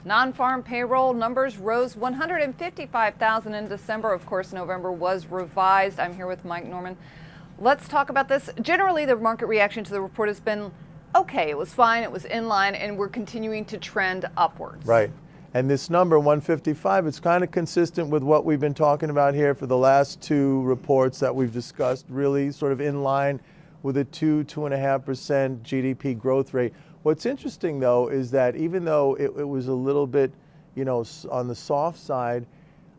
Non-farm payroll numbers rose 155,000 in December. Of course, November was revised. I'm here with Mike Norman. Let's talk about this. Generally, the market reaction to the report has been okay. It was fine. It was in line, and we're continuing to trend upwards. Right. And this number, 155, it's kind of consistent with what we've been talking about here for the last two reports that we've discussed, really sort of in line with a 2.5% GDP growth rate. What's interesting, though, is that even though it was a little bit, on the soft side,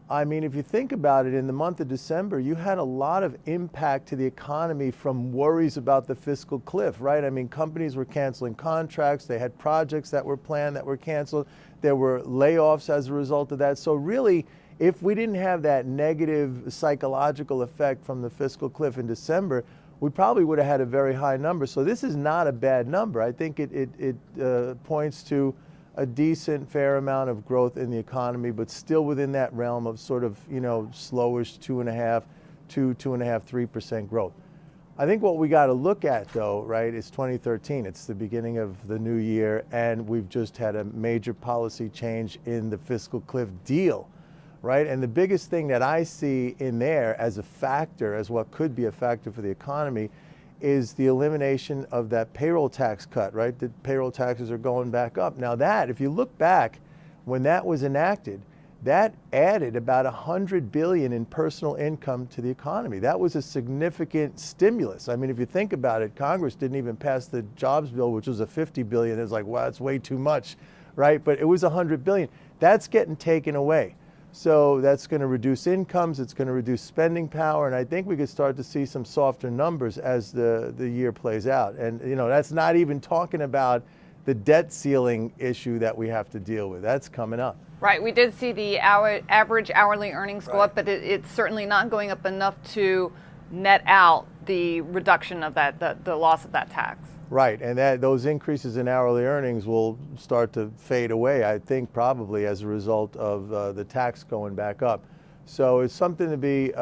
I mean, if you think about it, in the month of December, you had a lot of impact to the economy from worries about the fiscal cliff, right? I mean, companies were canceling contracts. They had projects that were planned that were canceled. There were layoffs as a result of that. So really, if we didn't have that negative psychological effect from the fiscal cliff in December, we probably would have had a very high number. So this is not a bad number. I think it points to a decent, fair amount of growth in the economy, but still within that realm of sort of, slowish 2.5%, 3% growth. I think what we got to look at, though, right, is 2013. It's the beginning of the new year, and we've just had a major policy change in the fiscal cliff deal, right? And the biggest thing that I see in there as a factor, as what could be a factor for the economy, is the elimination of that payroll tax cut, right? The payroll taxes are going back up. Now that, if you look back, when that was enacted, that added about $100 billion in personal income to the economy. That was a significant stimulus. I mean, if you think about it, Congress didn't even pass the jobs bill, which was a $50 billion. It's like, wow, that's way too much, right? But it was $100 billion. That's getting taken away. So that's going to reduce incomes, it's going to reduce spending power, and I think we could start to see some softer numbers as the year plays out. And that's not even talking about the debt ceiling issue that we have to deal with. That's coming up. Right. We did see the average hourly earnings go up, but it's certainly not going up enough to net out the reduction of that, the loss of that tax. Right, and those increases in hourly earnings will start to fade away, I think, probably as a result of the tax going back up. So it's something to be,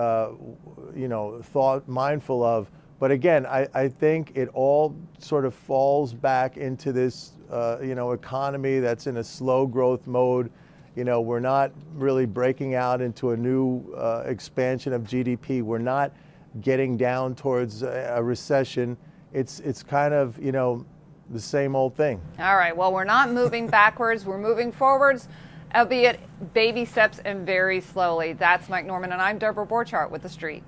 mindful of. But again, I think it all sort of falls back into this, economy that's in a slow growth mode. We're not really breaking out into a new expansion of GDP. We're not getting down towards a recession. It's kind of, the same old thing. All right. Well, we're not moving backwards. We're moving forwards, albeit baby steps and very slowly. That's Mike Norman, and I'm Deborah Borchardt with The Street.